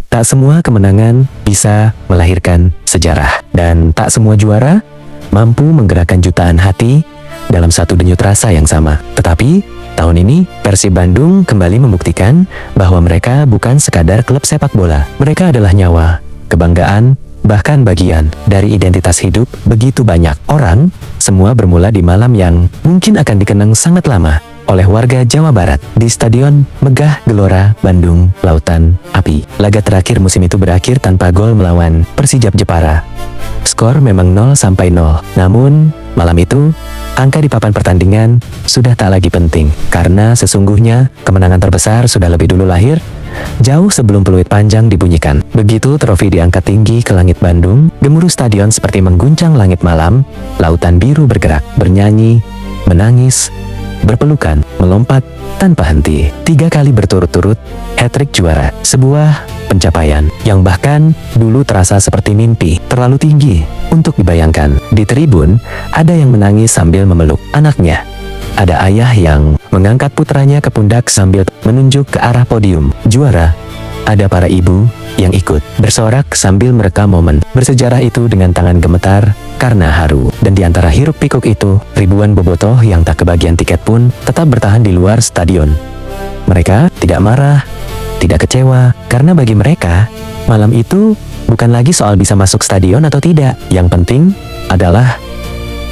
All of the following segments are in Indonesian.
Tak semua kemenangan bisa melahirkan sejarah, dan tak semua juara mampu menggerakkan jutaan hati dalam satu denyut rasa yang sama. Tetapi tahun ini Persib Bandung kembali membuktikan bahwa mereka bukan sekadar klub sepak bola. Mereka adalah nyawa, kebanggaan, bahkan bagian dari identitas hidup begitu banyak orang. Semua bermula di malam yang mungkin akan dikenang sangat lama oleh warga Jawa Barat di Stadion Megah Gelora Bandung Lautan Api. Laga terakhir musim itu berakhir tanpa gol melawan Persijap Jepara. Skor memang 0-0, namun malam itu angka di papan pertandingan sudah tak lagi penting, karena sesungguhnya kemenangan terbesar sudah lebih dulu lahir jauh sebelum peluit panjang dibunyikan. Begitu trofi diangkat tinggi ke langit Bandung, gemuruh stadion seperti mengguncang langit malam. Lautan biru bergerak, bernyanyi, menangis, berpelukan, melompat tanpa henti. 3 kali berturut-turut hat-trick juara, sebuah pencapaian yang bahkan dulu terasa seperti mimpi, terlalu tinggi untuk dibayangkan. Di tribun, ada yang menangis sambil memeluk anaknya. Ada ayah yang mengangkat putranya ke pundak sambil menunjuk ke arah podium juara. Ada para ibu yang ikut bersorak sambil merekam momen bersejarah itu dengan tangan gemetar karena haru. Dan di antara hiruk pikuk itu, ribuan bobotoh yang tak kebagian tiket pun tetap bertahan di luar stadion. Mereka tidak marah, tidak kecewa, karena bagi mereka, malam itu bukan lagi soal bisa masuk stadion atau tidak. Yang penting adalah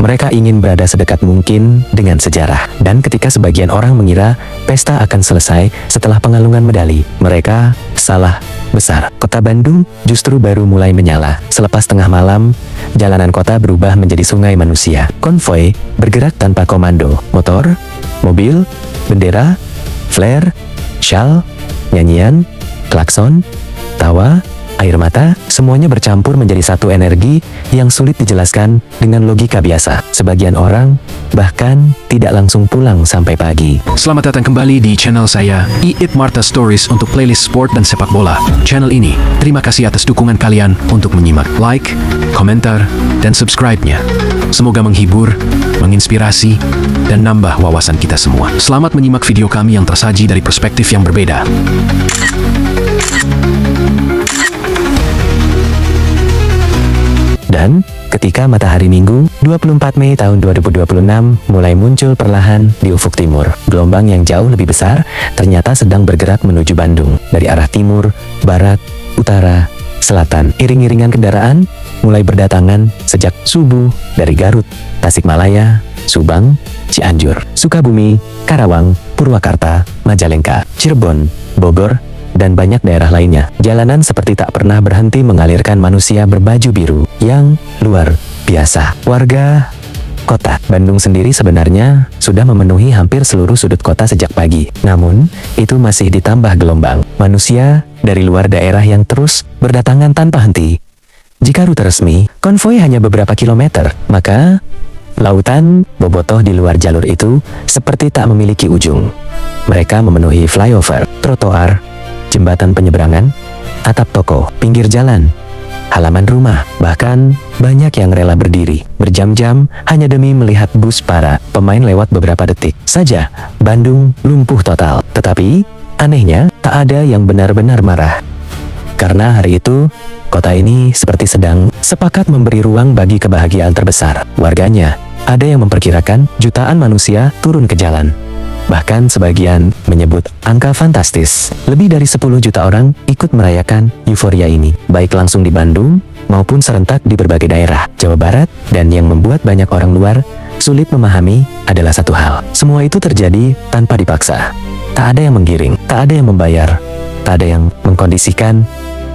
mereka ingin berada sedekat mungkin dengan sejarah. Dan ketika sebagian orang mengira pesta akan selesai setelah pengalungan medali, mereka salah besar. Kota Bandung justru baru mulai menyala. Selepas tengah malam, jalanan kota berubah menjadi sungai manusia. Konvoi bergerak tanpa komando. Motor, mobil, bendera, flare, syal, nyanyian, klakson, tawa, air mata, semuanya bercampur menjadi satu energi yang sulit dijelaskan dengan logika biasa. Sebagian orang bahkan tidak langsung pulang sampai pagi. Selamat datang kembali di channel saya, Iit Marta Stories, untuk playlist sport dan sepak bola. Channel ini, terima kasih atas dukungan kalian untuk menyimak, like, komentar, dan subscribe-nya. Semoga menghibur, menginspirasi, dan nambah wawasan kita semua. Selamat menyimak video kami yang tersaji dari perspektif yang berbeda. Dan ketika matahari Minggu 24 Mei tahun 2026 mulai muncul perlahan di ufuk timur, gelombang yang jauh lebih besar ternyata sedang bergerak menuju Bandung dari arah timur, barat, utara, selatan. Iring-iringan kendaraan mulai berdatangan sejak subuh dari Garut, Tasikmalaya, Subang, Cianjur, Sukabumi, Karawang, Purwakarta, Majalengka, Cirebon, Bogor, dan banyak daerah lainnya. Jalanan seperti tak pernah berhenti mengalirkan manusia berbaju biru yang luar biasa. Warga kota Bandung sendiri sebenarnya sudah memenuhi hampir seluruh sudut kota sejak pagi. Namun, itu masih ditambah gelombang manusia dari luar daerah yang terus berdatangan tanpa henti. Jika rute resmi, konvoi hanya beberapa kilometer, maka lautan bobotoh di luar jalur itu seperti tak memiliki ujung. Mereka memenuhi flyover, trotoar, jembatan penyeberangan, atap toko, pinggir jalan, halaman rumah, bahkan banyak yang rela berdiri berjam-jam hanya demi melihat bus para pemain lewat beberapa detik saja. Bandung lumpuh total. Tetapi anehnya, tak ada yang benar-benar marah. Karena hari itu, kota ini seperti sedang sepakat memberi ruang bagi kebahagiaan terbesar warganya. Ada yang memperkirakan jutaan manusia turun ke jalan. Bahkan sebagian menyebut angka fantastis. Lebih dari 10 juta orang ikut merayakan euforia ini, baik langsung di Bandung maupun serentak di berbagai daerah Jawa Barat. Dan yang membuat banyak orang luar sulit memahami adalah satu hal. Semua itu terjadi tanpa dipaksa. Tak ada yang menggiring, tak ada yang membayar, tak ada yang mengkondisikan.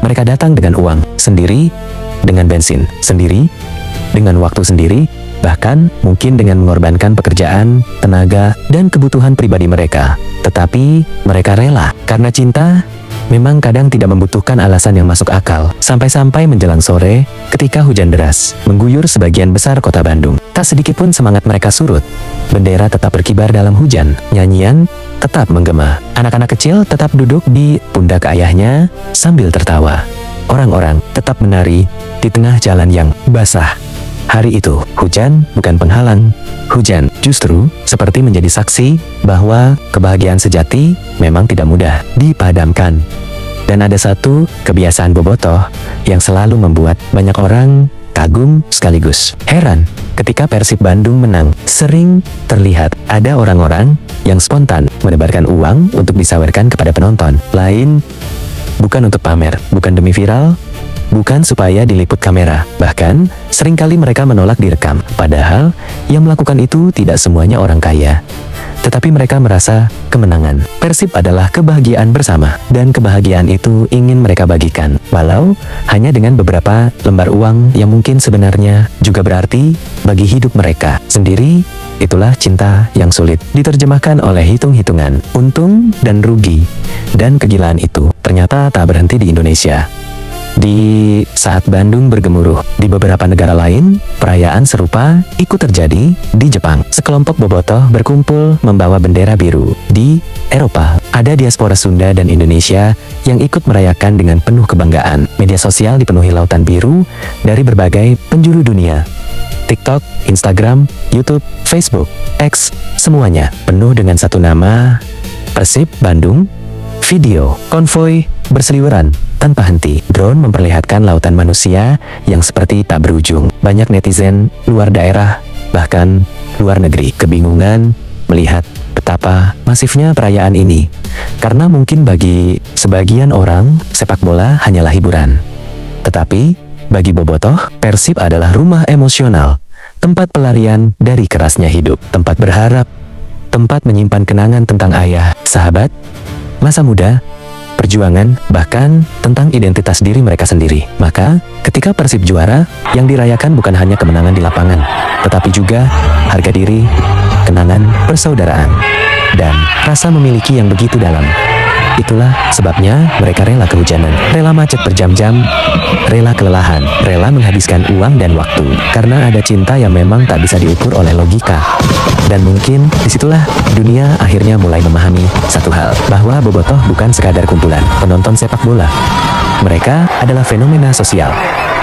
Mereka datang dengan uang sendiri, dengan bensin sendiri, dengan waktu sendiri, bahkan mungkin dengan mengorbankan pekerjaan, tenaga, dan kebutuhan pribadi mereka. Tetapi mereka rela, karena cinta memang kadang tidak membutuhkan alasan yang masuk akal. Sampai-sampai menjelang sore, ketika hujan deras mengguyur sebagian besar kota Bandung, tak sedikit pun semangat mereka surut. Bendera tetap berkibar dalam hujan, nyanyian tetap menggema, anak-anak kecil tetap duduk di pundak ayahnya sambil tertawa. Orang-orang tetap menari di tengah jalan yang basah. Hari itu, hujan bukan penghalang. Hujan justru seperti menjadi saksi bahwa kebahagiaan sejati memang tidak mudah dipadamkan. Dan ada satu kebiasaan bobotoh yang selalu membuat banyak orang kagum sekaligus heran. Ketika Persib Bandung menang, sering terlihat ada orang-orang yang spontan menebarkan uang untuk disawerkan kepada penonton. Lain, bukan untuk pamer, bukan demi viral, bukan supaya diliput kamera. Bahkan, seringkali mereka menolak direkam. Padahal, yang melakukan itu tidak semuanya orang kaya. Tetapi mereka merasa kemenangan. Persib adalah kebahagiaan bersama, dan kebahagiaan itu ingin mereka bagikan. Walau hanya dengan beberapa lembar uang yang mungkin sebenarnya juga berarti bagi hidup mereka sendiri. Itulah cinta yang sulit diterjemahkan oleh hitung-hitungan, untung dan rugi. Dan kegilaan itu ternyata tak berhenti di Indonesia. Di saat Bandung bergemuruh di beberapa negara lain, perayaan serupa ikut terjadi di Jepang. Sekelompok bobotoh berkumpul membawa bendera biru. Di Eropa, ada diaspora Sunda dan Indonesia yang ikut merayakan dengan penuh kebanggaan. Media sosial dipenuhi lautan biru dari berbagai penjuru dunia. TikTok, Instagram, YouTube, Facebook, X, semuanya penuh dengan satu nama, Persib Bandung. Video konvoi berseliweran tanpa henti. Drone memperlihatkan lautan manusia yang seperti tak berujung. Banyak netizen luar daerah, bahkan luar negeri, kebingungan melihat betapa masifnya perayaan ini. Karena mungkin bagi sebagian orang, sepak bola hanyalah hiburan. Tetapi, bagi bobotoh, Persib adalah rumah emosional, tempat pelarian dari kerasnya hidup, tempat berharap, tempat menyimpan kenangan tentang ayah, sahabat, masa muda, perjuangan, bahkan tentang identitas diri mereka sendiri. Maka, ketika Persib juara, yang dirayakan bukan hanya kemenangan di lapangan, tetapi juga harga diri, kenangan, persaudaraan, dan rasa memiliki yang begitu dalam. Itulah sebabnya mereka rela kehujanan, rela macet berjam-jam, rela kelelahan, rela menghabiskan uang dan waktu, karena ada cinta yang memang tak bisa diukur oleh logika. Dan mungkin disitulah dunia akhirnya mulai memahami satu hal, bahwa bobotoh bukan sekadar kumpulan penonton sepak bola. Mereka adalah fenomena sosial,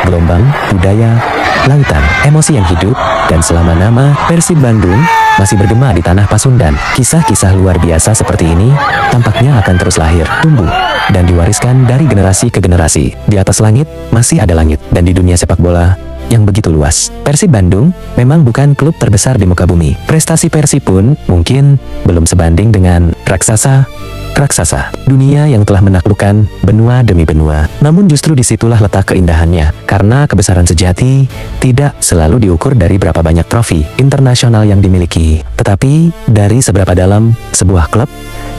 gelombang, budaya, lautan, emosi yang hidup, dan selama nama Persib Bandung masih bergema di tanah Pasundan, kisah-kisah luar biasa seperti ini tampaknya akan terus lahir, tumbuh, dan diwariskan dari generasi ke generasi. Di atas langit masih ada langit, dan di dunia sepak bola yang begitu luas, Persib Bandung memang bukan klub terbesar di muka bumi. Prestasi Persib pun mungkin belum sebanding dengan raksasa dunia yang telah menaklukkan benua demi benua. Namun justru disitulah letak keindahannya, karena kebesaran sejati tidak selalu diukur dari berapa banyak trofi internasional yang dimiliki, tetapi dari seberapa dalam sebuah klub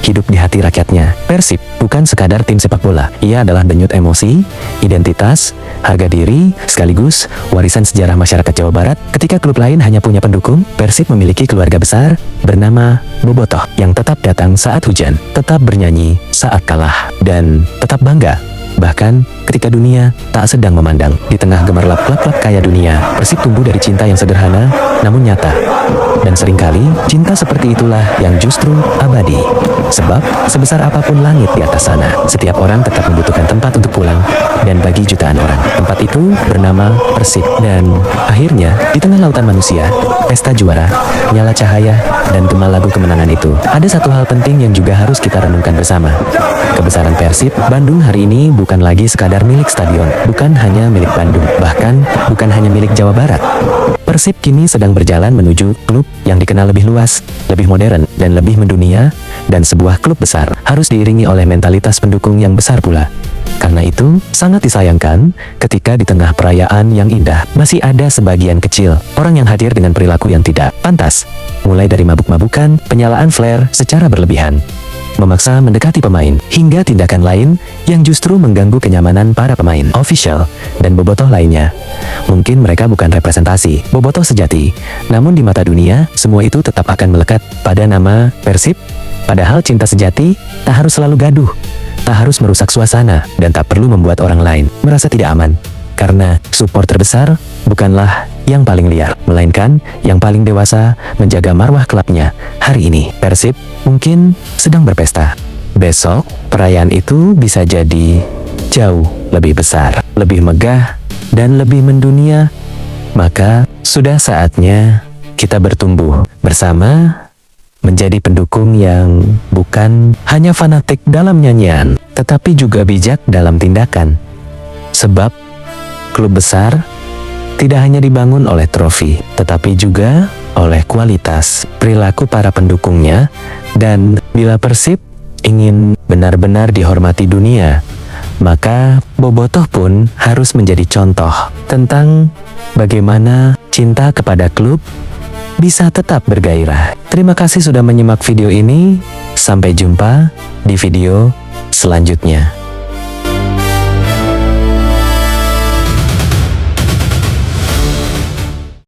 hidup di hati rakyatnya. Persib bukan sekadar tim sepak bola, ia adalah denyut emosi, identitas, harga diri, sekaligus warisan sejarah masyarakat Jawa Barat. Ketika klub lain hanya punya pendukung, Persib memiliki keluarga besar bernama bobotoh yang tetap datang saat hujan, tetap bernyanyi saat kalah, dan tetap bangga bahkan ketika dunia tak sedang memandang. Di tengah gemerlap klub-klub kaya dunia, Persib tumbuh dari cinta yang sederhana namun nyata. Dan seringkali cinta seperti itulah yang justru abadi. Sebab sebesar apapun langit di atas sana, setiap orang tetap membutuhkan tempat untuk pulang. Dan bagi jutaan orang, tempat itu bernama Persib. Dan akhirnya, di tengah lautan manusia, pesta juara, nyala cahaya, dan gema lagu kemenangan itu, ada satu hal penting yang juga harus kita renungkan bersama. Kebesaran Persib Bandung hari ini bukan lagi sekadar milik stadion, bukan hanya milik Bandung, bahkan bukan hanya milik Jawa Barat. Persib kini sedang berjalan menuju klub yang dikenal lebih luas, lebih modern, dan lebih mendunia, dan sebuah klub besar harus diiringi oleh mentalitas pendukung yang besar pula. Karena itu, sangat disayangkan ketika di tengah perayaan yang indah, masih ada sebagian kecil orang yang hadir dengan perilaku yang tidak pantas. Mulai dari mabuk-mabukan, penyalaan flare secara berlebihan, memaksa mendekati pemain, hingga tindakan lain yang justru mengganggu kenyamanan para pemain, official, dan bobotoh lainnya. Mungkin mereka bukan representasi bobotoh sejati, namun di mata dunia, semua itu tetap akan melekat pada nama Persib. Padahal cinta sejati tak harus selalu gaduh, tak harus merusak suasana, dan tak perlu membuat orang lain merasa tidak aman. Karena support terbesar bukanlah yang paling liar, melainkan yang paling dewasa menjaga marwah klubnya. Hari ini, Persib mungkin sedang berpesta. Besok, perayaan itu bisa jadi jauh lebih besar, lebih megah, dan lebih mendunia. Maka, sudah saatnya kita bertumbuh bersama, menjadi pendukung yang bukan hanya fanatik dalam nyanyian, tetapi juga bijak dalam tindakan. Sebab klub besar tidak hanya dibangun oleh trofi, tetapi juga oleh kualitas perilaku para pendukungnya. Dan bila Persib ingin benar-benar dihormati dunia, maka Bobotoh pun harus menjadi contoh tentang bagaimana cinta kepada klub bisa tetap bergairah. Terima kasih sudah menyimak video ini. Sampai jumpa di video selanjutnya.